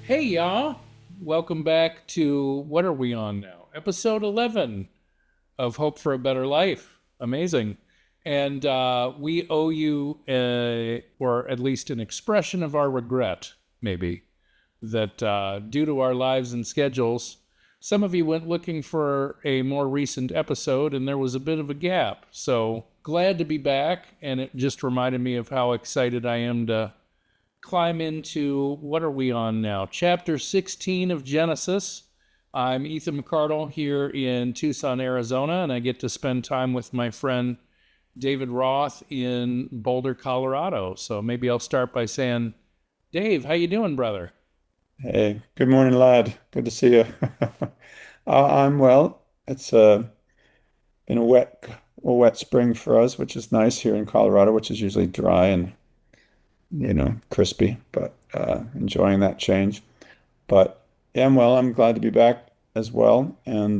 Hey, y'all. Welcome back to what are we on now? Episode 11 of Hope for a Better Life. Amazing. And we owe you, or at least an expression of our regret, maybe, that due to our lives and schedules, some of you went looking for a more recent episode and there was a bit of a gap. So glad to be back. And it just reminded me of how excited I am to climb into what are we on now? Chapter 16 of Genesis. I'm Ethan McCardle here in Tucson, Arizona, and I get to spend time with my friend David Roth in Boulder, Colorado. So maybe I'll start by saying, Dave, how you doing, brother? Hey, good morning, lad. Good to see you. I'm well. It's been a wet spring for us, which is nice here in Colorado, which is usually dry and crispy, but enjoying that change. But yeah, I'm well. I'm glad to be back as well, and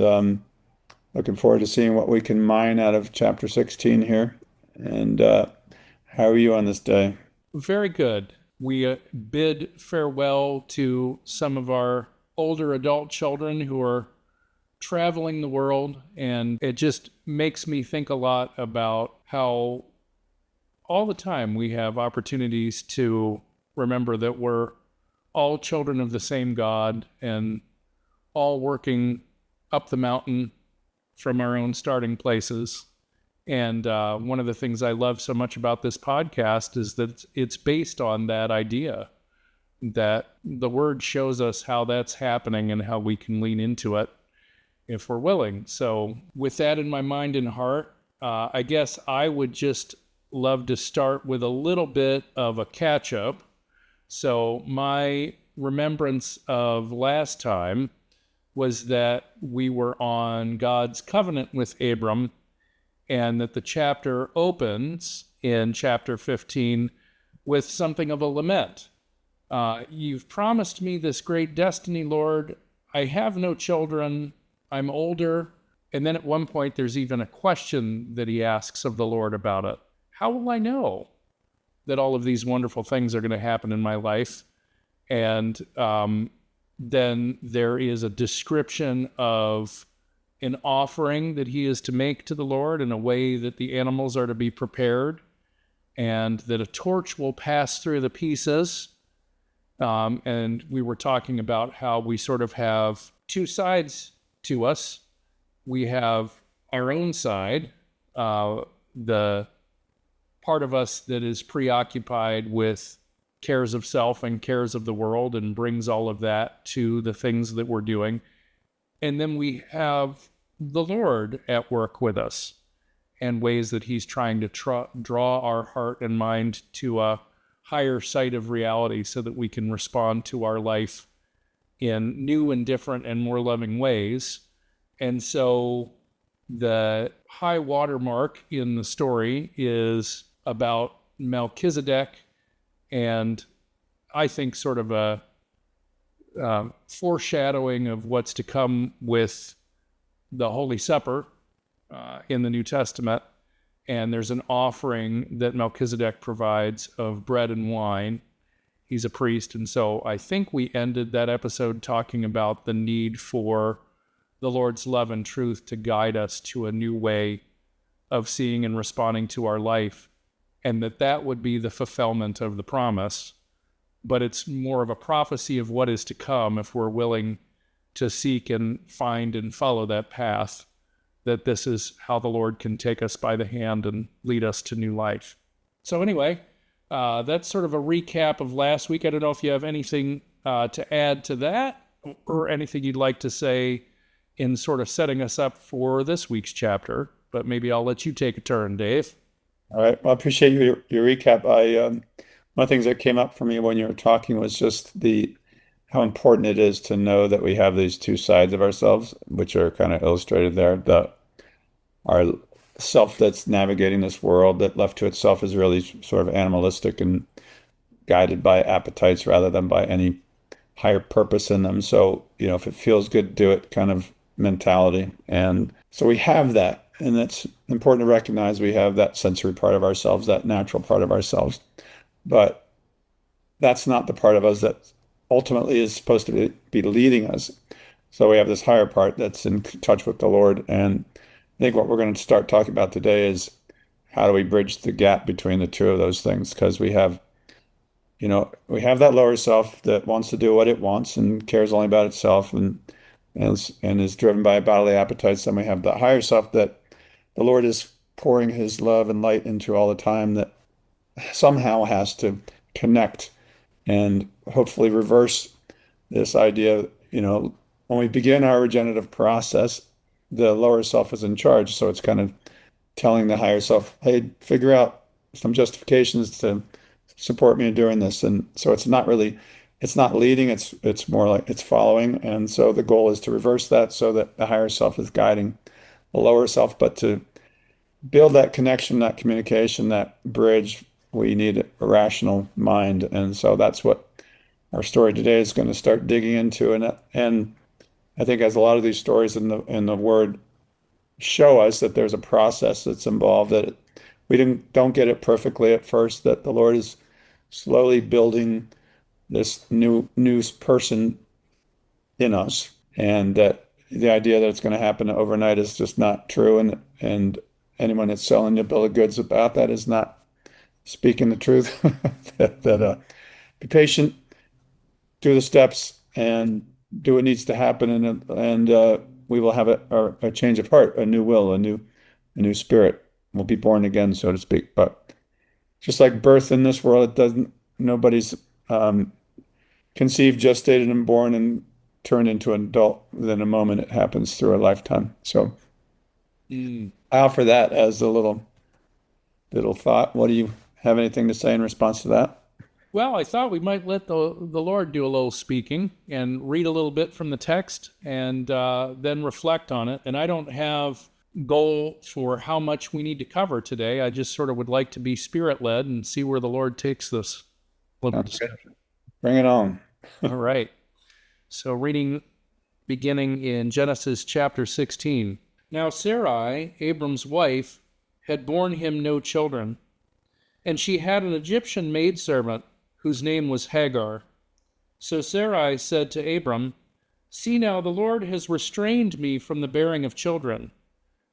looking forward to seeing what we can mine out of chapter 16 here. And how are you on this day? Very good. We bid farewell to some of our older adult children who are traveling the world, and it just makes me think a lot about how all the time we have opportunities to remember that we're all children of the same God and all working up the mountain from our own starting places. And one of the things I love so much about this podcast is that it's based on that idea that the word shows us how that's happening and how we can lean into it if we're willing. So, with that in my mind and heart, I guess I would just love to start with a little bit of a catch up. So, my remembrance of last time was that we were on God's covenant with Abram, and that the chapter opens in chapter 15 with something of a lament. You've promised me this great destiny, Lord. I have no children. I'm older. And then at one point, there's even a question that he asks of the Lord about it. How will I know that all of these wonderful things are going to happen in my life? And then there is a description of an offering that he is to make to the Lord in a way that the animals are to be prepared, and that a torch will pass through the pieces. And we were talking about how we sort of have two sides to us. We have our own side, the part of us that is preoccupied with cares of self and cares of the world and brings all of that to the things that we're doing. And then we have the Lord at work with us and ways that he's trying to draw our heart and mind to a higher sight of reality so that we can respond to our life in new and different and more loving ways. And so the high watermark in the story is about Melchizedek, and I think sort of a foreshadowing of what's to come with the Holy Supper in the New Testament. And there's an offering that Melchizedek provides of bread and wine. He's a priest. And so I think we ended that episode talking about the need for the Lord's love and truth to guide us to a new way of seeing and responding to our life, and that would be the fulfillment of the promise. But it's more of a prophecy of what is to come if we're willing to seek and find and follow that path, that this is how the Lord can take us by the hand and lead us to new life. So anyway, that's sort of a recap of last week. I don't know if you have anything to add to that or anything you'd like to say in sort of setting us up for this week's chapter, but maybe I'll let you take a turn, Dave. All right. Well, I appreciate your recap. One of the things that came up for me when you were talking was just the how important it is to know that we have these two sides of ourselves, which are kind of illustrated there. Our self that's navigating this world that left to itself is really sort of animalistic and guided by appetites rather than by any higher purpose in them. So, if it feels good, do it kind of mentality. And so we have that. And it's important to recognize we have that sensory part of ourselves, that natural part of ourselves. But that's not the part of us that ultimately is supposed to be leading us. So we have this higher part that's in touch with the Lord. And I think what we're going to start talking about today is how do we bridge the gap between the two of those things? Because we have that lower self that wants to do what it wants and cares only about itself and is driven by bodily appetites. Then we have the higher self that the Lord is pouring his love and light into all the time that somehow has to connect and hopefully reverse this idea, when we begin our regenerative process, the lower self is in charge. So it's kind of telling the higher self, hey, figure out some justifications to support me in doing this. And so it's not leading, it's more like it's following. And so the goal is to reverse that so that the higher self is guiding the lower self, but to build that connection, that communication, that bridge, we need a rational mind. And so that's what our story today is going to start digging into. And I think as a lot of these stories in the Word show us that there's a process that's involved, that we don't get it perfectly at first, that the Lord is slowly building this new person in us, and that the idea that it's going to happen overnight is just not true. And anyone that's selling you a bill of goods about that is not speaking the truth. Be patient, do the steps, and do what needs to happen, and we will have a change of heart, a new will, a new spirit. We'll be born again, so to speak. But just like birth in this world, nobody's conceived, gestated, and born and turned into an adult within a moment. It happens through a lifetime. So Mm. I offer that as a little thought. What do you have anything to say in response to that? Well, I thought we might let the Lord do a little speaking and read a little bit from the text and then reflect on it. And I don't have goal for how much we need to cover today. I just sort of would like to be spirit led and see where the Lord takes this little discussion. Bring it on. All right. So reading beginning in Genesis chapter 16. Now Sarai, Abram's wife, had borne him no children, and she had an Egyptian maidservant whose name was Hagar. So Sarai said to Abram, "See now, the Lord has restrained me from the bearing of children.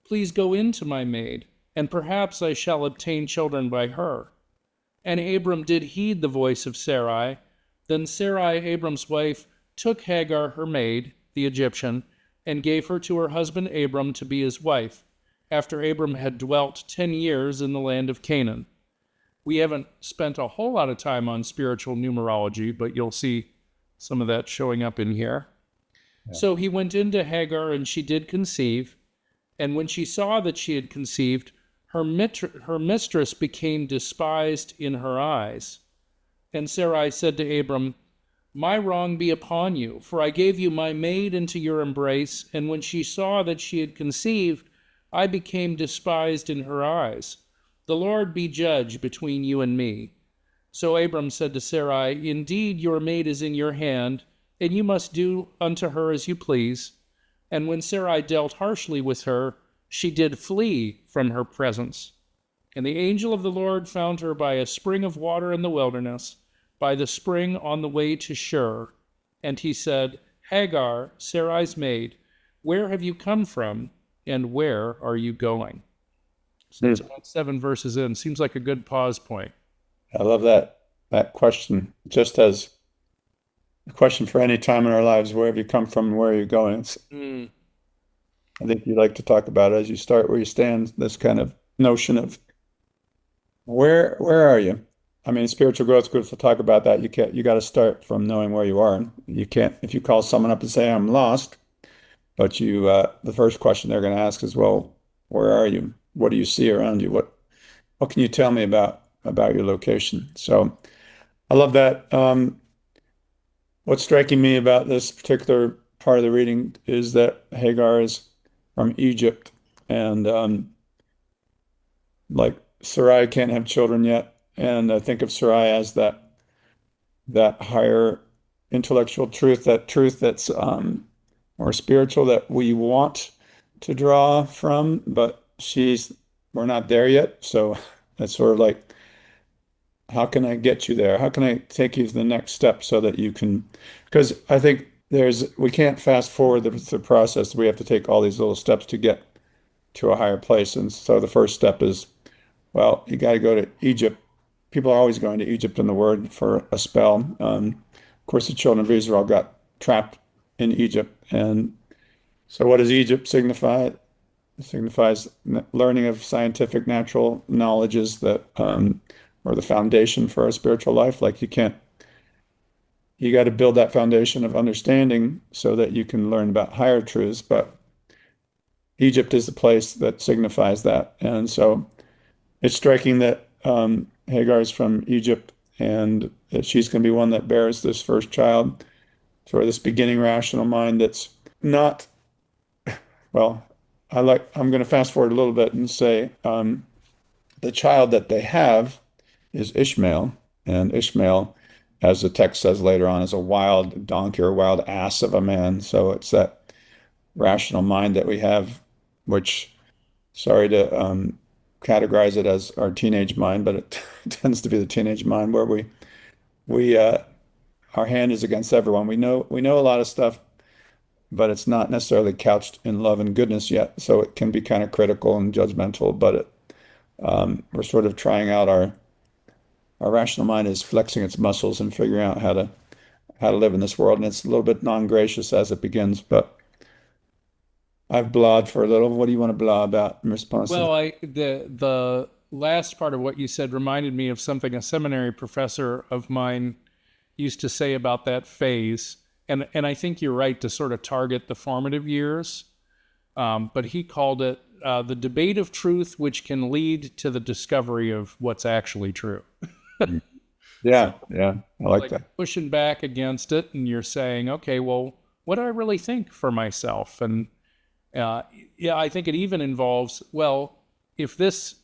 Please go in to my maid, and perhaps I shall obtain children by her." And Abram did heed the voice of Sarai. Then Sarai, Abram's wife, took Hagar, her maid, the Egyptian, and gave her to her husband Abram to be his wife, after Abram had dwelt 10 years in the land of Canaan. We haven't spent a whole lot of time on spiritual numerology, but you'll see some of that showing up in here. Yeah. So he went into Hagar, and she did conceive. And when she saw that she had conceived, her mistress became despised in her eyes. And Sarai said to Abram, "My wrong be upon you, for I gave you my maid into your embrace, and when she saw that she had conceived, I became despised in her eyes. The Lord be judge between you and me." So Abram said to Sarai, "Indeed, your maid is in your hand, and you must do unto her as you please." And when Sarai dealt harshly with her, she did flee from her presence. And the angel of the Lord found her by a spring of water in the wilderness, by the spring on the way to Shur. And he said, "Hagar, Sarai's maid, where have you come from, and where are you going?" So it's about 7 verses in. Seems like a good pause point. I love that question. Just as a question for any time in our lives, where have you come from and where are you going? I think you like to talk about it as you start where you stand, this kind of notion of where are you? I mean, spiritual growth groups will talk about that. You got to start from knowing where you are. You can't, if you call someone up and say, "I'm lost," but the first question they're going to ask is, "Well, where are you? What do you see around you? What can you tell me about your location?" So I love that. What's striking me about this particular part of the reading is that Hagar is from Egypt, and like Sarai can't have children yet, and I think of Sarai as that higher intellectual truth, that truth that's more spiritual that we want to draw from, but we're not there yet. So that's sort of like How can I get you there? How can I take you to the next step so that you can, because I think we can't fast forward the process. We have to take all these little steps to get to a higher place. And so the first step is, well, you got to go to Egypt. People are always going to Egypt in the Word for a spell. Of course, the children of Israel got trapped in Egypt. And so what does Egypt signify? It signifies learning of scientific natural knowledges that are the foundation for our spiritual life. Like you got to build that foundation of understanding so that you can learn about higher truths. But Egypt is the place that signifies that. And so it's striking that Hagar is from Egypt and that she's going to be one that bears this first child, sort of this beginning rational mind that's not, well, I'm going to fast forward a little bit and say the child that they have is Ishmael, and Ishmael, as the text says later on, is a wild donkey or a wild ass of a man. So it's that rational mind that we have, which, sorry to categorize it as our teenage mind, but it tends to be the teenage mind where we our hand is against everyone. We know a lot of stuff, but it's not necessarily couched in love and goodness yet. So it can be kind of critical and judgmental, but we're sort of trying out our rational mind is flexing its muscles and figuring out how to live in this world. And it's a little bit non-gracious as it begins, but I've blahed for a little. What do you want to blah about in response to that? Well, the last part of what you said reminded me of something a seminary professor of mine used to say about that phase. And I think you're right to sort of target the formative years. But he called it the debate of truth, which can lead to the discovery of what's actually true. Yeah, I like that. Pushing back against it, and you're saying, okay, well, what do I really think for myself? And yeah, I think it even involves, well, if this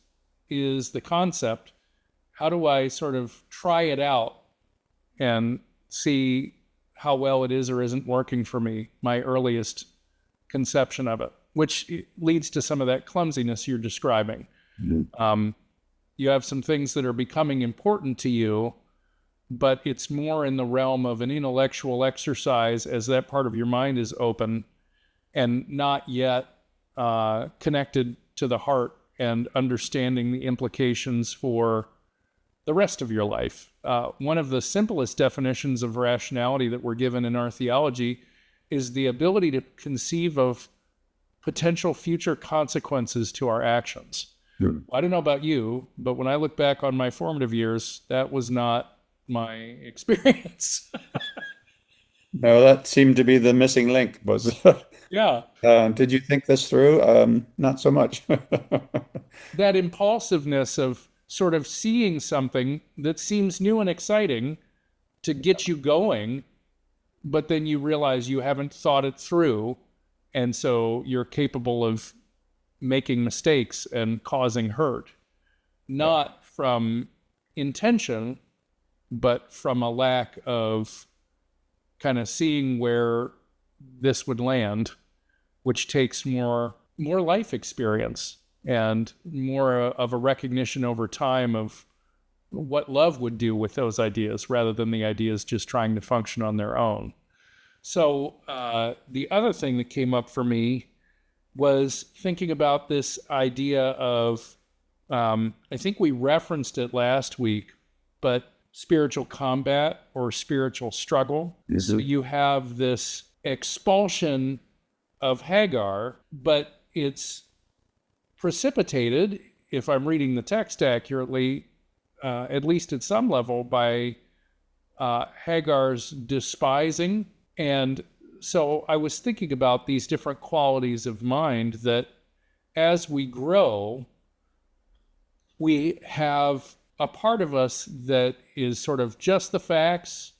is the concept, how do I sort of try it out and see how well it is or isn't working for me, my earliest conception of it, which leads to some of that clumsiness you're describing. Mm-hmm. You have some things that are becoming important to you, but it's more in the realm of an intellectual exercise as that part of your mind is open and not yet connected to the heart and understanding the implications for the rest of your life. One of the simplest definitions of rationality that we're given in our theology is the ability to conceive of potential future consequences to our actions. Sure. I don't know about you, but when I look back on my formative years, that was not my experience. No, that seemed to be the missing link, was it? Yeah. Did you think this through? Not so much. That impulsiveness of sort of seeing something that seems new and exciting to get you going, but then you realize you haven't thought it through, and so you're capable of making mistakes and causing hurt, not from intention, but from a lack of kind of seeing where this would land, which takes more life experience and more of a recognition over time of what love would do with those ideas rather than the ideas just trying to function on their own. So the other thing that came up for me was thinking about this idea of, I think we referenced it last week, but spiritual combat or spiritual struggle. Mm-hmm. So you have this expulsion of Hagar, but it's precipitated, if I'm reading the text accurately, at least at some level, by Hagar's despising. And so I was thinking about these different qualities of mind that as we grow, we have a part of us that is sort of just the facts.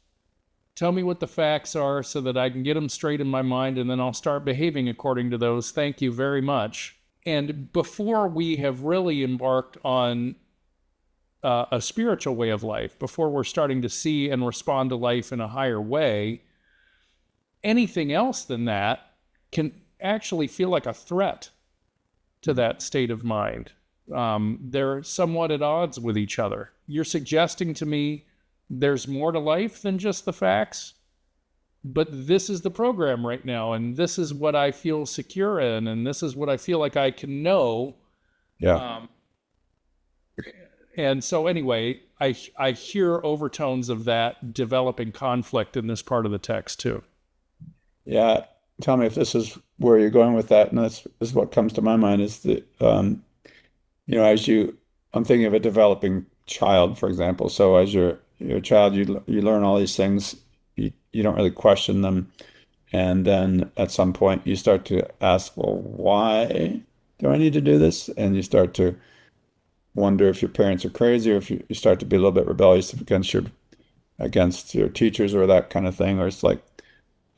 Tell me what the facts are so that I can get them straight in my mind, and then I'll start behaving according to those. Thank you very much. And before we have really embarked on a spiritual way of life, before we're starting to see and respond to life in a higher way, anything else than that can actually feel like a threat to that state of mind. They're somewhat at odds with each other. You're suggesting to me there's more to life than just the facts, but this is the program right now, and this is what I feel secure in, and this is what I feel like I can know. Yeah. And so anyway, I hear overtones of that developing conflict in this part of the text too. Yeah. Tell me if this is where you're going with that. And this is what comes to my mind is that, as I'm thinking of a developing child, for example. So as you're a child, you learn all these things. You don't really question them. And then at some point you start to ask, well, why do I need to do this? And you start to wonder if your parents are crazy, or if you start to be a little bit rebellious against your teachers or that kind of thing, or it's like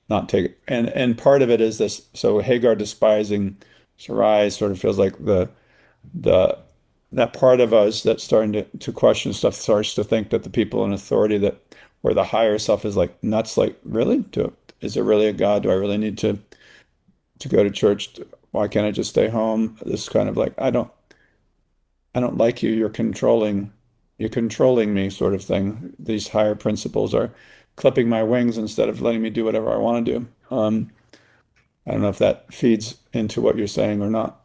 not take and part of it is this. So Hagar despising Sarai sort of feels like the that part of us that's starting to question stuff starts to think that the people in authority that or the higher self is like nuts. Like, really? Is there really a God? Do I really need to go to church? Why can't I just stay home? This kind of like, I don't like you. You're controlling me, sort of thing. These higher principles are clipping my wings instead of letting me do whatever I want to do. I don't know if that feeds into what you're saying or not.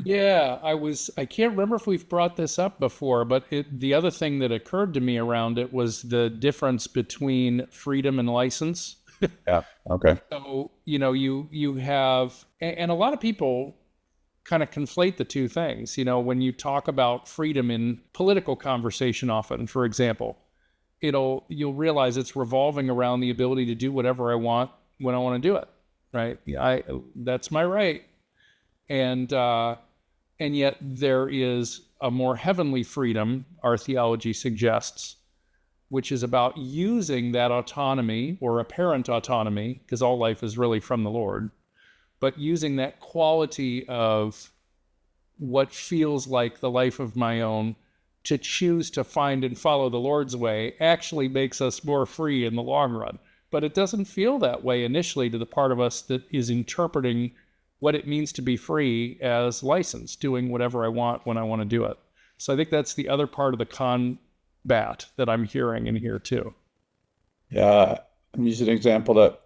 Yeah, I can't remember if we've brought this up before, but the other thing that occurred to me around it was the difference between freedom and license. Yeah. Okay. So, you have, and a lot of people kind of conflate the two things. When you talk about freedom in political conversation often, for example, you'll realize it's revolving around the ability to do whatever I want when I want to do it, right? That's my right. And yet there is a more heavenly freedom, our theology suggests, which is about using that autonomy or apparent autonomy, because all life is really from the Lord, but using that quality of what feels like the life of my own to choose to find and follow the Lord's way actually makes us more free in the long run. But it doesn't feel that way initially to the part of us that is interpreting what it means to be free as license, doing whatever I want when I want to do it. So I think that's the other part of the combat that I'm hearing in here too. Yeah. I'm using an example that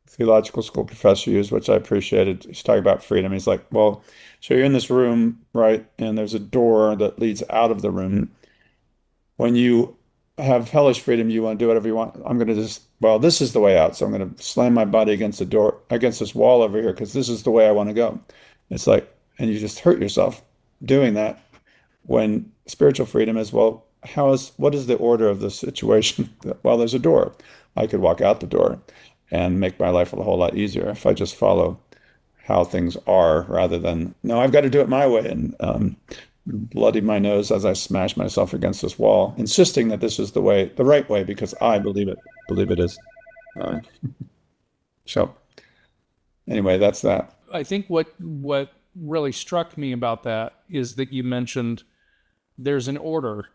theological school professor used, which I appreciated. He's talking about freedom. He's like, well, so you're in this room, right? And there's a door that leads out of the room. When you have hellish freedom, you want to do whatever you want. I'm going to this is the way out. So I'm going to slam my body against the door, against this wall over here, because this is the way I want to go. It's like, and you just hurt yourself doing that, when spiritual freedom is, well, what is the order of the situation? Well, there's a door. I could walk out the door and make my life a whole lot easier if I just follow how things are, rather than, no, I've got to do it my way, and bloody my nose as I smash myself against this wall, insisting that this is the right way, because I believe it is. So anyway, that's that. I think what really struck me about that is that you mentioned there's an order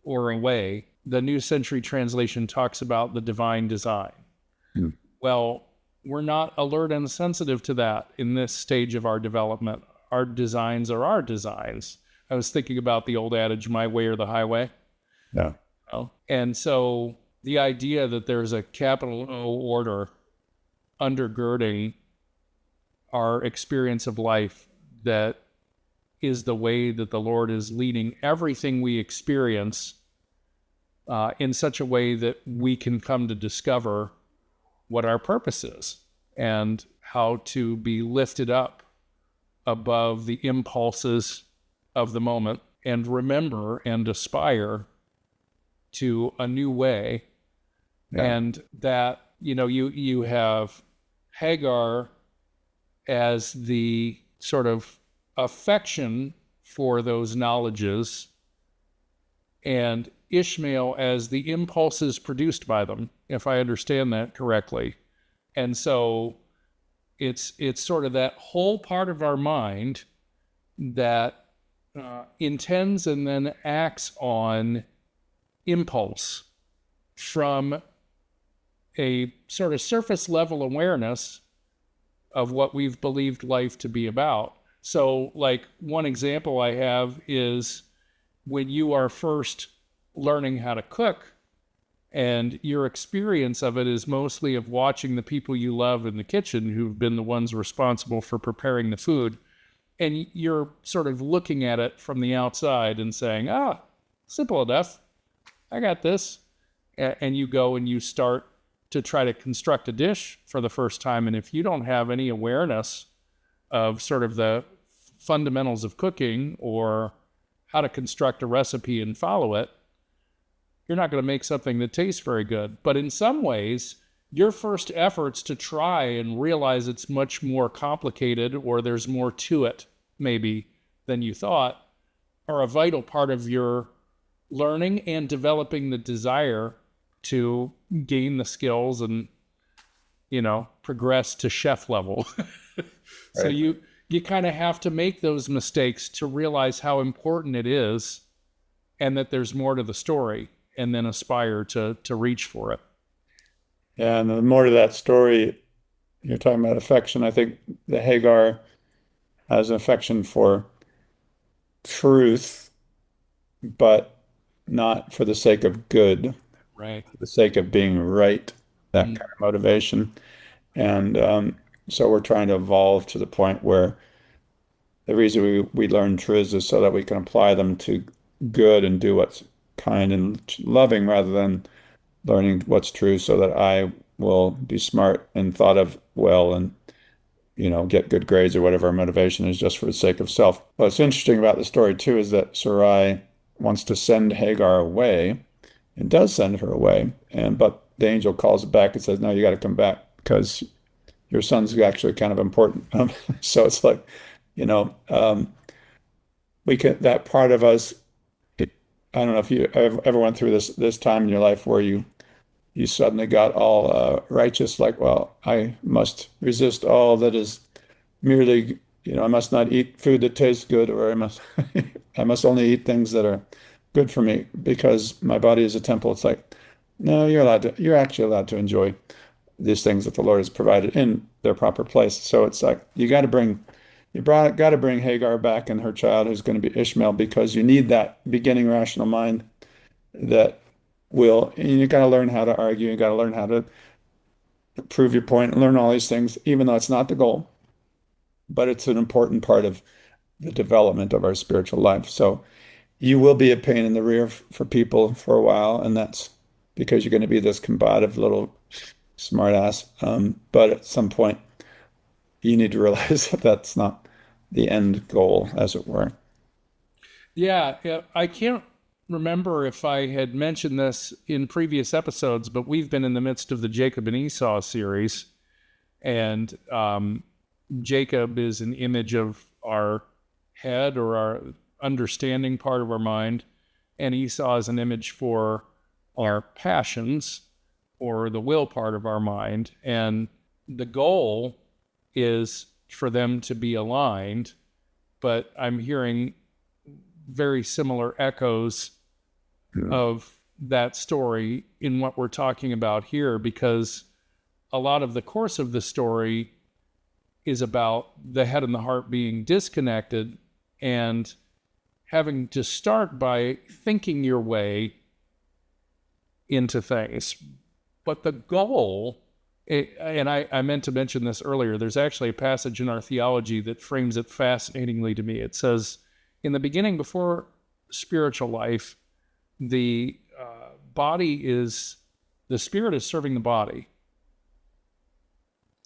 or a way. The New Century Translation talks about the divine design. Well, we're not alert and sensitive to that in this stage of our development. Our designs are our designs. I was thinking about the old adage, my way or the highway. Yeah. And so the idea that there's a capital O order undergirding our experience of life that is the way that the Lord is leading everything we experience in such a way that we can come to discover what our purpose is and how to be lifted up above the impulses of the moment and remember and aspire to a new way. Yeah. And that, you have Hagar as the sort of affection for those knowledges, and Ishmael as the impulses produced by them, if I understand that correctly. And so it's sort of that whole part of our mind that intends and then acts on impulse from a sort of surface level awareness of what we've believed life to be about, So, like, one example I have is when you are first learning how to cook, and your experience of it is mostly of watching the people you love in the kitchen who've been the ones responsible for preparing the food. And you're sort of looking at it from the outside and saying, ah, simple enough. I got this. And you go and you start to try to construct a dish for the first time. And if you don't have any awareness of sort of the fundamentals of cooking or how to construct a recipe and follow it, you're not going to make something that tastes very good. But in some ways, your first efforts to try and realize it's much more complicated or there's more to it, maybe, than you thought, are a vital part of your learning and developing the desire to gain the skills and, progress to chef level. So Right. you kind of have to make those mistakes to realize how important it is and that there's more to the story, and then aspire to reach for it. Yeah, and the more to that story, you're talking about affection. I think the Hagar has an affection for truth, but not for the sake of good, Right. for the sake of being right, that Mm. kind of motivation. And so we're trying to evolve to the point where the reason we learn truths is so that we can apply them to good and do what's kind and loving rather than learning what's true so that I will be smart and thought of well and get good grades or whatever our motivation is just for the sake of self. What's interesting about the story too is that Sarai wants to send Hagar away and does send her away. But the angel calls it back and says, no, you got to come back because your son's actually kind of important. So it's like, you know, um, we can, that part of us, it, I don't know if you ever went through this time in your life where you suddenly got all righteous, like, well, I must resist all that is merely, I must not eat food that tastes good, or I must I must only eat things that are good for me because my body is a temple. It's like, no, you're actually allowed to enjoy these things that the Lord has provided in their proper place. So it's like got to bring Hagar back and her child, who's going to be Ishmael, because you need that beginning rational mind that and you got to learn how to argue. You got to learn how to prove your point and learn all these things, even though it's not the goal, but it's an important part of the development of our spiritual life. So you will be a pain in the rear for people for a while, and that's because you're going to be this combative little smartass. But at some point, you need to realize that that's not the end goal, as it were. Yeah, yeah, I can't remember if I had mentioned this in previous episodes, but we've been in the midst of the Jacob and Esau series, and Jacob is an image of our head or our understanding part of our mind, and Esau is an image for our passions or the will part of our mind. And the goal is for them to be aligned, but I'm hearing very similar echoes Yeah. of that story in what we're talking about here, because a lot of the course of the story is about the head and the heart being disconnected and having to start by thinking your way into things. But the goal, and I meant to mention this earlier, there's actually a passage in our theology that frames it fascinatingly to me. It says, in the beginning, before spiritual life, the the spirit is serving the body.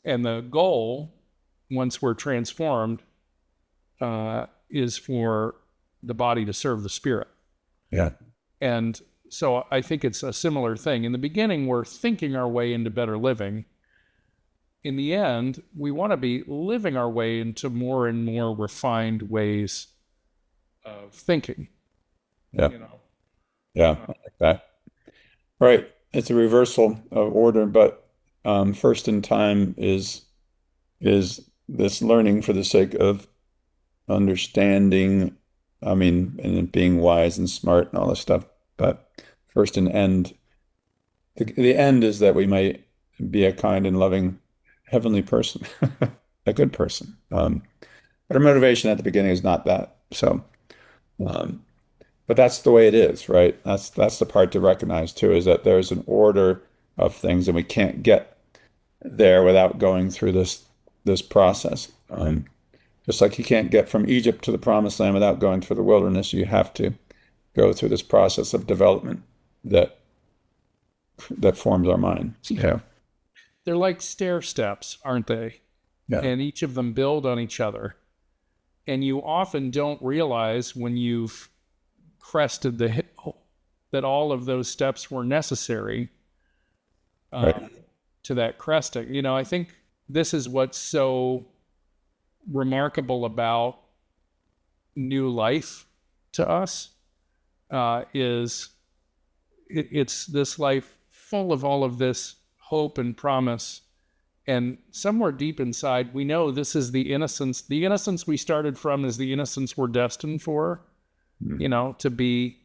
And the goal, once we're transformed, is for the body to serve the spirit. Yeah. And so I think it's a similar thing. In the beginning, we're thinking our way into better living. In the end, we want to be living our way into more and more refined ways of thinking. Yeah. You know, Yeah. I like that. Right. It's a reversal of order, but first in time is this learning for the sake of understanding, I mean, and being wise and smart and all this stuff. But first and end, the end is that we might be a kind and loving heavenly person, a good person. But our motivation at the beginning is not that. So, um, but that's the way it is, right? That's the part to recognize too, is that there's an order of things, and we can't get there without going through this process. Just like you can't get from Egypt to the Promised Land without going through the wilderness, you have to go through this process of development that forms our mind. Yeah. They're like stair steps, aren't they? Yeah. And each of them build on each other. And you often don't realize when you've crested the hill that all of those steps were necessary Right. to that cresting. You know, I think this is what's so remarkable about new life to us, is it's this life full of all of this hope and promise. And somewhere deep inside, we know this is the innocence. The innocence we started from is the innocence we're destined for. You know, to be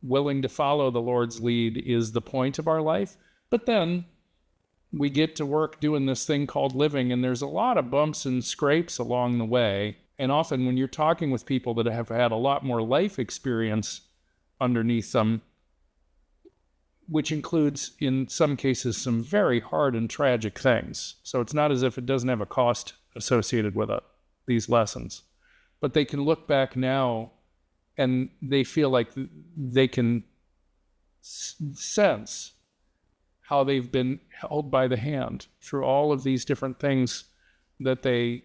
willing to follow the Lord's lead is the point of our life. But then we get to work doing this thing called living, and there's a lot of bumps and scrapes along the way. And often when you're talking with people that have had a lot more life experience underneath them, which includes, in some cases, some very hard and tragic things. So it's not as if it doesn't have a cost associated with it, these lessons. But they can look back now and they feel like they can sense how they've been held by the hand through all of these different things that they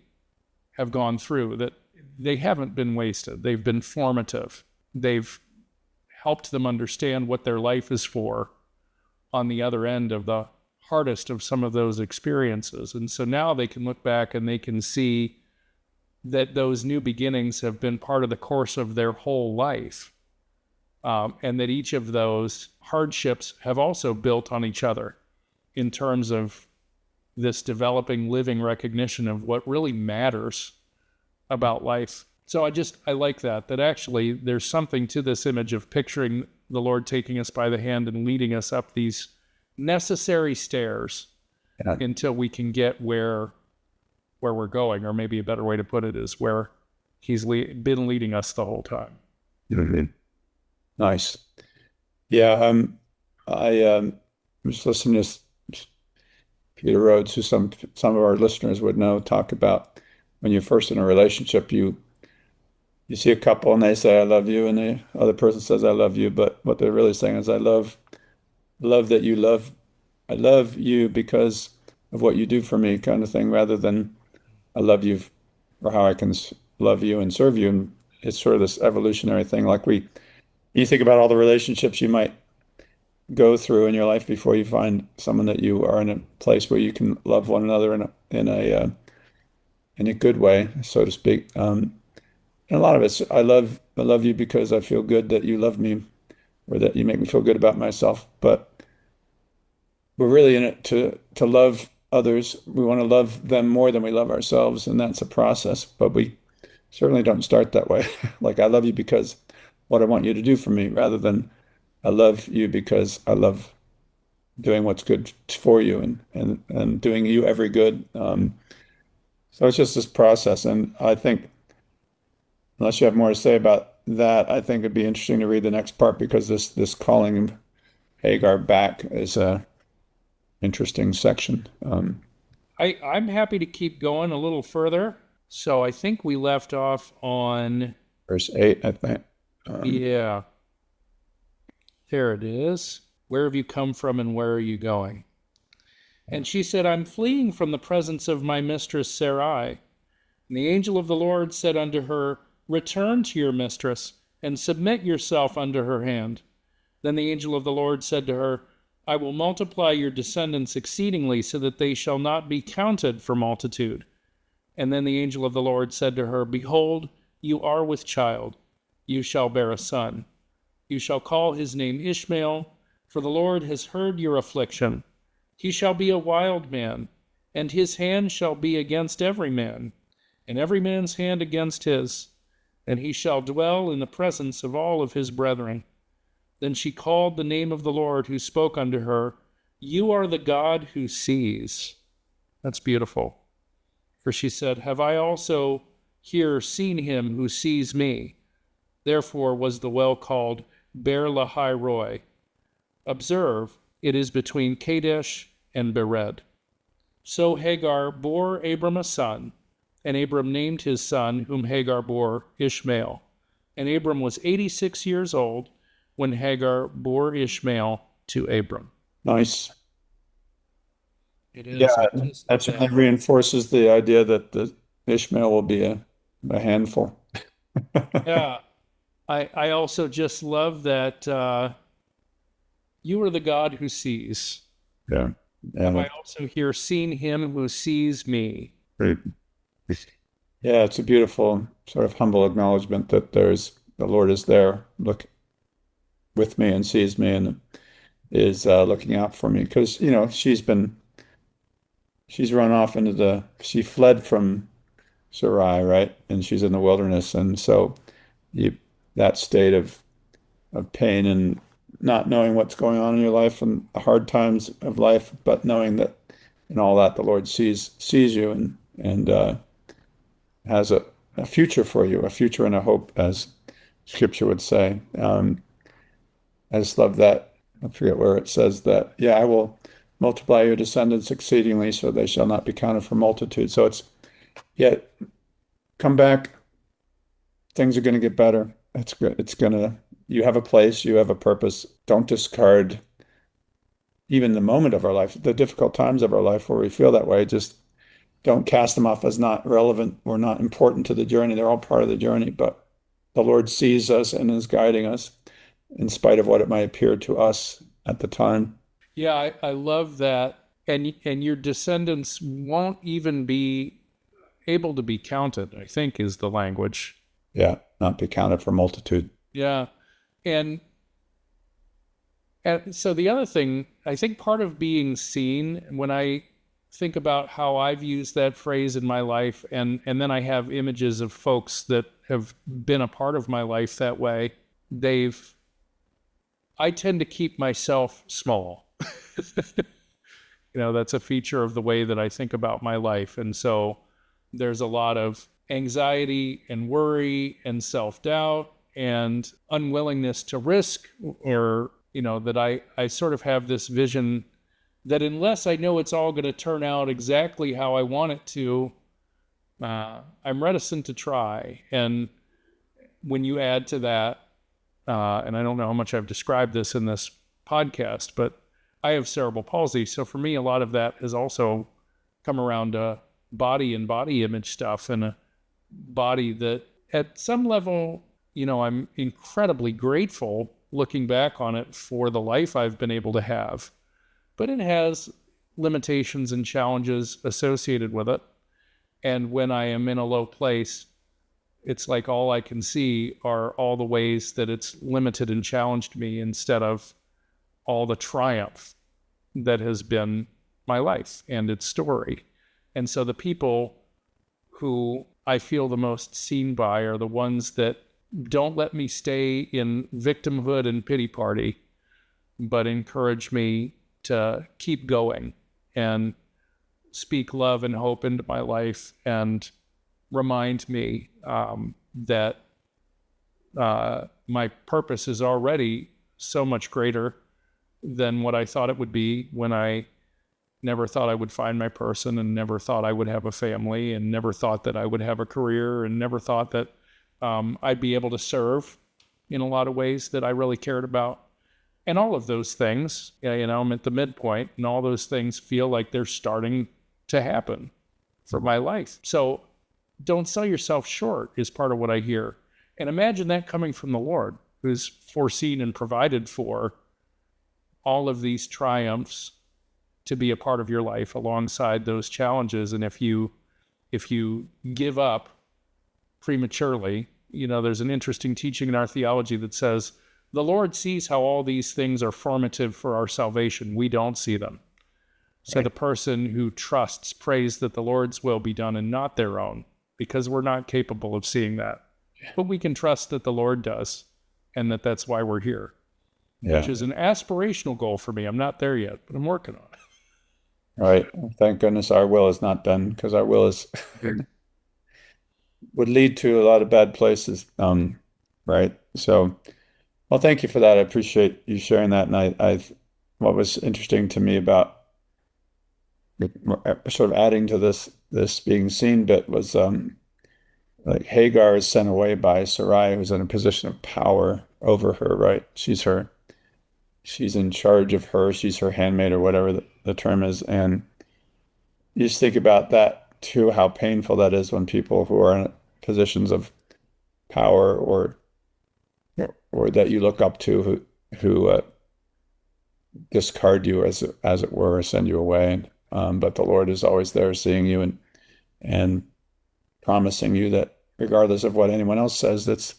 have gone through, that they haven't been wasted. They've been formative. They've helped them understand what their life is for on the other end of the hardest of some of those experiences. And so now they can look back and they can see that those new beginnings have been part of the course of their whole life. And that each of those hardships have also built on each other in terms of this developing, living recognition of what really matters about life. So I like that actually there's something to this image of picturing the Lord taking us by the hand and leading us up these necessary stairs until we can get where we're going, or maybe a better way to put it is where he's been leading us the whole time. Nice. Yeah. I was listening to Peter Rhodes, who some of our listeners would know, talk about when you're first in a relationship, you see a couple and they say, I love you, and the other person says, I love you. But what they're really saying is, I love that you love, I love you because of what you do for me, kind of thing, rather than I love you for how I can love you and serve you. And it's sort of this evolutionary thing. Like you think about all the relationships you might go through in your life before you find someone that you are in a place where you can love one another in a good way, so to speak. And a lot of it's I love you because I feel good that you love me, or that you make me feel good about myself. But we're really in it to love others. We want to love them more than we love ourselves, and that's a process. But we certainly don't start that way. Like, I love you because what I want you to do for me, rather than I love you because I love doing what's good for you and doing you every good. So it's just this process, and I think, unless you have more to say about that, I think it'd be interesting to read the next part, because this calling Hagar back is a interesting section. I'm happy to keep going a little further. So I think we left off on verse 8, I think. Yeah. There it is. Where have you come from and where are you going? And she said, I'm fleeing from the presence of my mistress Sarai. And the angel of the Lord said unto her, Return to your mistress, and submit yourself under her hand. Then the angel of the Lord said to her, I will multiply your descendants exceedingly, so that they shall not be counted for multitude. And then the angel of the Lord said to her, Behold, you are with child. You shall bear a son. You shall call his name Ishmael, for the Lord has heard your affliction. He shall be a wild man, and his hand shall be against every man, and every man's hand against his, and he shall dwell in the presence of all of his brethren. Then she called the name of the Lord who spoke unto her, You are the God who sees. That's beautiful. For she said, Have I also here seen him who sees me. Therefore was the well called Beer Lahai Roi. Observe, it is between Kadesh and Bered. So Hagar bore Abram a son, and Abram named his son, whom Hagar bore, Ishmael. And Abram was 86 years old when Hagar bore Ishmael to Abram. Nice. It is. Yeah, that certainly reinforces the idea that the Ishmael will be a handful. Yeah. I also just love that you are the God who sees. Yeah. I also hear seen him who sees me. Great. Yeah, it's a beautiful sort of humble acknowledgement that the Lord is there, look with me and sees me and is looking out for me. Because, she's run off she fled from Sarai, right? And she's in the wilderness. And so that state of pain and not knowing what's going on in your life and the hard times of life, but knowing that in all that the Lord sees you and has a future for you, a future and a hope, as Scripture would say. I just love that. I forget where it says that. Yeah, I will multiply your descendants exceedingly, so they shall not be counted for multitude. So come back. Things are going to get better. It's good. You have a place, you have a purpose. Don't discard even the moment of our life, the difficult times of our life where we feel that way. Just don't cast them off as not relevant or not important to the journey. They're all part of the journey, but the Lord sees us and is guiding us in spite of what it might appear to us at the time. Yeah, I love that. And your descendants won't even be able to be counted, I think is the language. Yeah, not be counted for multitude. Yeah. And so the other thing, I think part of being seen, when I think about how I've used that phrase in my life, and then I have images of folks that have been a part of my life that way, I tend to keep myself small. That's a feature of the way that I think about my life. And so there's a lot of anxiety and worry and self-doubt and unwillingness to risk, or, that I sort of have this vision that unless I know it's all going to turn out exactly how I want it to, I'm reticent to try. And when you add to that, and I don't know how much I've described this in this podcast, but I have cerebral palsy. So for me, a lot of that has also come around body and body image stuff, and a body that at some level, I'm incredibly grateful looking back on it for the life I've been able to have. But it has limitations and challenges associated with it. And when I am in a low place, it's like all I can see are all the ways that it's limited and challenged me instead of all the triumph that has been my life and its story. And so the people who I feel the most seen by are the ones that don't let me stay in victimhood and pity party, but encourage me to keep going and speak love and hope into my life and remind me that my purpose is already so much greater than what I thought it would be when I never thought I would find my person, and never thought I would have a family, and never thought that I would have a career, and never thought that I'd be able to serve in a lot of ways that I really cared about. And all of those things, I'm at the midpoint, and all those things feel like they're starting to happen for my life. So don't sell yourself short is part of what I hear. And imagine that coming from the Lord, who's foreseen and provided for all of these triumphs to be a part of your life alongside those challenges. And if you give up prematurely, there's an interesting teaching in our theology that says the Lord sees how all these things are formative for our salvation. We don't see them. So right. The person who trusts prays that the Lord's will be done and not their own, because we're not capable of seeing that. But we can trust that the Lord does, and that's why we're here. Which is an aspirational goal for me. I'm not there yet, but I'm working on it. Right. Thank goodness our will is not done, because our will is would lead to a lot of bad places. Right. So, well, thank you for that. I appreciate you sharing that. And what was interesting to me about sort of adding to this being seen bit was like Hagar is sent away by Sarai, who's in a position of power over her, right? She's in charge of her, she's her handmaid or whatever the term is. And you just think about that too, how painful that is when people who are in positions of power or that you look up to who discard you as it were, send you away. But the Lord is always there seeing you and promising you that regardless of what anyone else says,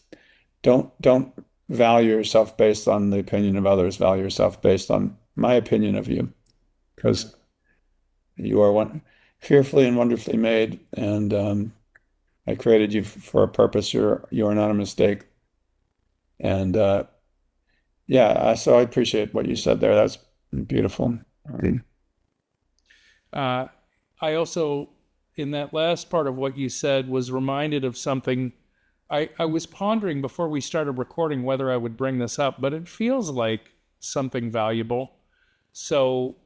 don't value yourself based on the opinion of others. Value yourself based on my opinion of you, because you are fearfully and wonderfully made, and I created you for a purpose. You're not a mistake, and yeah. So I appreciate what you said there. That's beautiful. Uh, I also, in that last part of what you said, was reminded of something. I was pondering before we started recording whether I would bring this up, but it feels like something valuable. So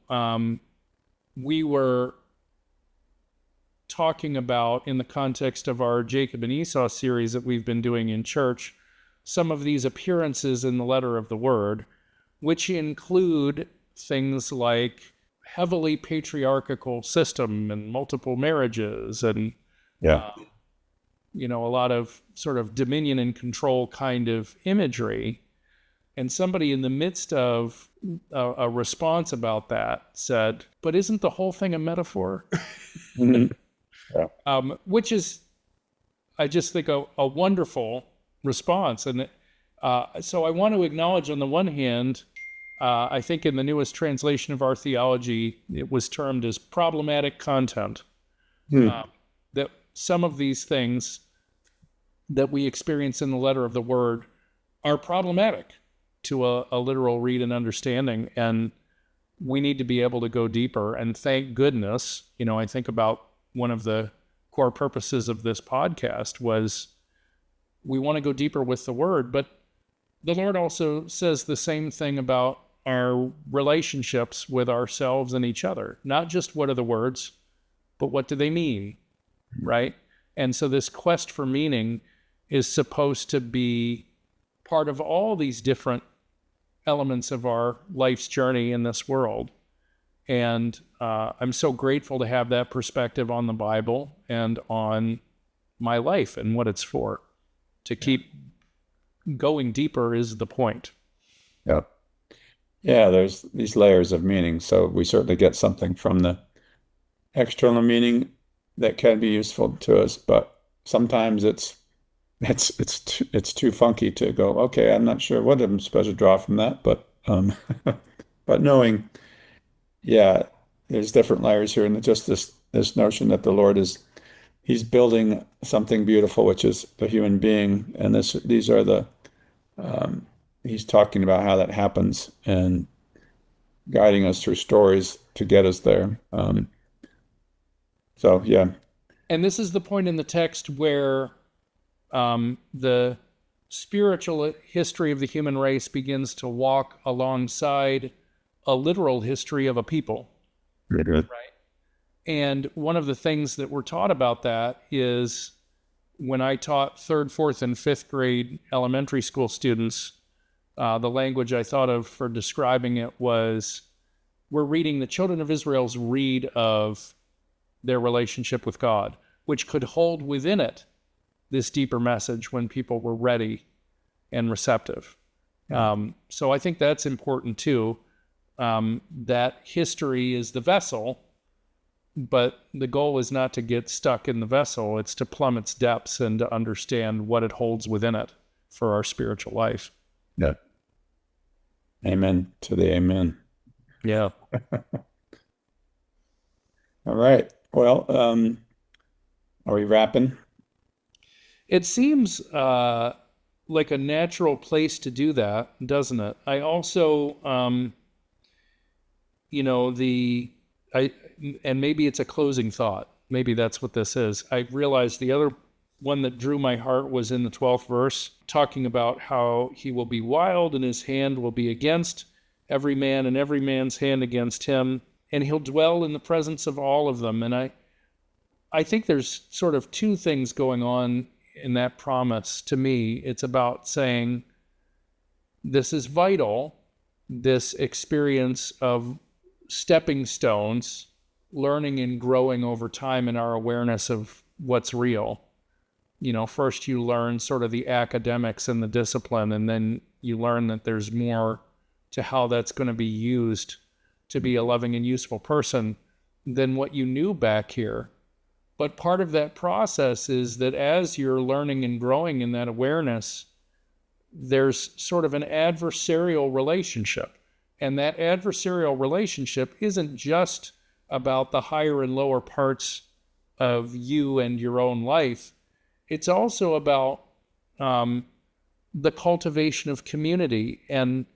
we were talking about, in the context of our Jacob and Esau series that we've been doing in church, some of these appearances in the letter of the word, which include things like heavily patriarchal system and multiple marriages and Yeah. a lot of sort of dominion and control kind of imagery. And somebody in the midst of a response about that said, but isn't the whole thing a metaphor? Mhm. Yeah. Which is, I just think, a wonderful response. And so I want to acknowledge, on the one hand, I think in the newest translation of our theology, it was termed as problematic content. Hmm. That some of these things that we experience in the letter of the word are problematic to a literal read and understanding, and we need to be able to go deeper. And thank goodness, I think about one of the core purposes of this podcast was we want to go deeper with the word, but the Lord also says the same thing about our relationships with ourselves and each other. Not just what are the words, but what do they mean, right? And so this quest for meaning is supposed to be part of all these different elements of our life's journey in this world. And I'm so grateful to have that perspective on the Bible and on my life and what it's for. To keep going deeper is the point. Yeah. Yeah, there's these layers of meaning. So we certainly get something from the external meaning that can be useful to us, but sometimes it's too funky to go, okay, I'm not sure what I'm supposed to draw from that, but but knowing, yeah, there's different layers here, and just this notion that the Lord He's building something beautiful, which is the human being, and these are um, He's talking about how that happens and guiding us through stories to get us there. So yeah, And this is the point in the text where the spiritual history of the human race begins to walk alongside a literal history of a people. very good. Right. And one of the things that we're taught about that is when I taught third, fourth, and fifth grade elementary school students, the language I thought of for describing it was, we're reading the children of Israel's read of their relationship with God, which could hold within it this deeper message when people were ready and receptive. So I think that's important too, that history is the vessel, but the goal is not to get stuck in the vessel. It's to plumb its depths and to understand what it holds within it for our spiritual life. Yeah. Amen to the amen. Yeah. All right. Well, are we wrapping? It seems like a natural place to do that, doesn't it? I also, and maybe it's a closing thought. Maybe that's what this is. I realized the other one that drew my heart was in the 12th verse, talking about how he will be wild and his hand will be against every man and every man's hand against him, and he'll dwell in the presence of all of them. And I think there's sort of two things going on in that promise to me. It's about saying this is vital, this experience of stepping stones, learning and growing over time in our awareness of what's real. First you learn sort of the academics and the discipline, and then you learn that there's more to how that's going to be used to be a loving and useful person than what you knew back here. But part of that process is that as you're learning and growing in that awareness, there's sort of an adversarial relationship. And that adversarial relationship isn't just about the higher and lower parts of you and your own life. It's also about the cultivation of community, and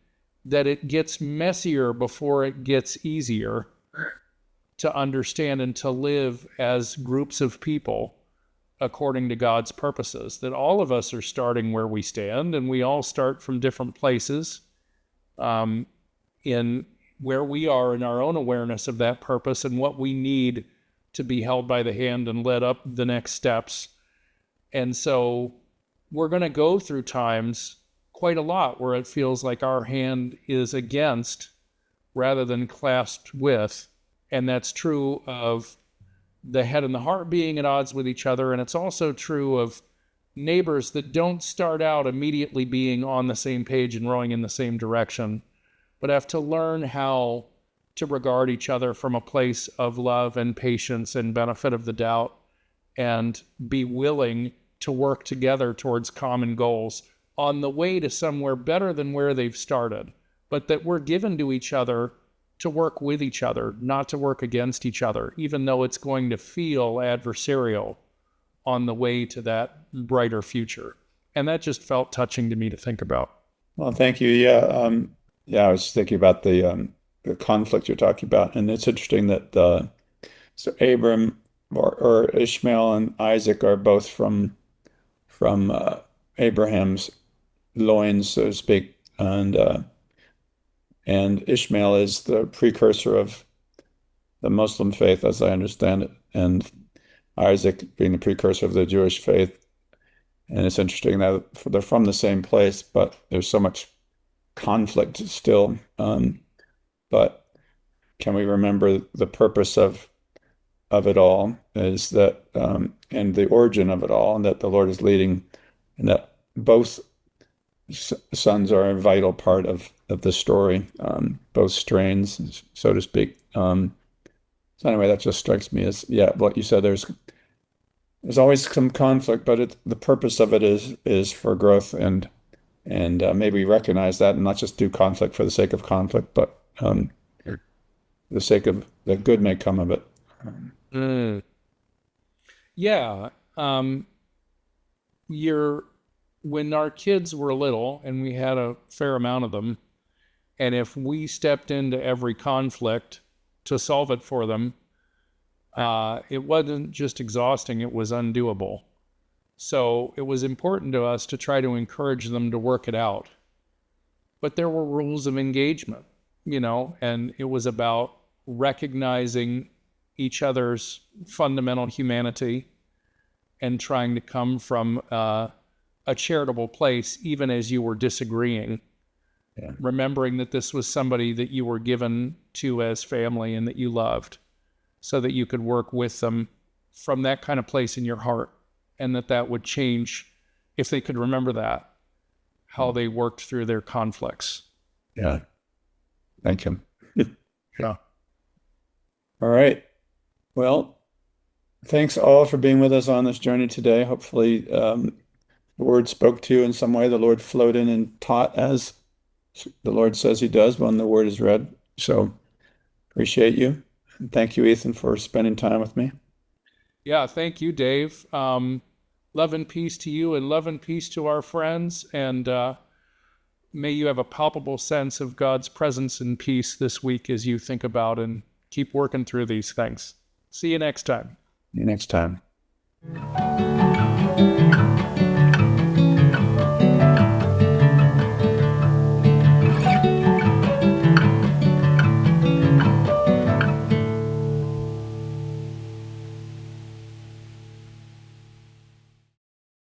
that it gets messier before it gets easier to understand and to live as groups of people according to God's purposes. That all of us are starting where we stand, and we all start from different places in where we are in our own awareness of that purpose and what we need to be held by the hand and led up the next steps. And so we're going to go through times quite a lot where it feels like our hand is against rather than clasped with. And that's true of the head and the heart being at odds with each other. And it's also true of neighbors that don't start out immediately being on the same page and rowing in the same direction, but have to learn how to regard each other from a place of love and patience and benefit of the doubt, and be willing to work together towards common goals on the way to somewhere better than where they've started, but that we're given to each other to work with each other, not to work against each other, even though it's going to feel adversarial on the way to that brighter future. And that just felt touching to me to think about. Well, thank you. Yeah, I was thinking about the conflict you're talking about, and it's interesting that so Abram or Ishmael and Isaac are both from Abraham's loins, so to speak, and Ishmael is the precursor of the Muslim faith, as I understand it, and Isaac being the precursor of the Jewish faith. And it's interesting that they're from the same place, but there's so much conflict still. But can we remember the purpose of it all is that, and the origin of it all, and that the Lord is leading, and that both sons are a vital part of the story, both strains, so to speak. So anyway, that just strikes me as, what you said, there's always some conflict, but the purpose of it is for growth, and maybe recognize that and not just do conflict for the sake of conflict, but the sake of the good may come of it. Yeah. When our kids were little, and we had a fair amount of them, and if we stepped into every conflict to solve it for them, it wasn't just exhausting, it was undoable. So it was important to us to try to encourage them to work it out. But there were rules of engagement, and it was about recognizing each other's fundamental humanity and trying to come from a charitable place, even as you were disagreeing. Yeah. Remembering that this was somebody that you were given to as family and that you loved, so that you could work with them from that kind of place in your heart, and that would change, if they could remember that, how they worked through their conflicts. Yeah. Thank you. Yeah. All right. Well, thanks all for being with us on this journey today. Hopefully, the word spoke to you in some way. The Lord flowed in and taught as the Lord says he does when the word is read. So appreciate you. And thank you, Ethan, for spending time with me. Yeah, thank you, Dave. Love and peace to you, and love and peace to our friends. And may you have a palpable sense of God's presence and peace this week as you think about and keep working through these things. See you next time. See you next time.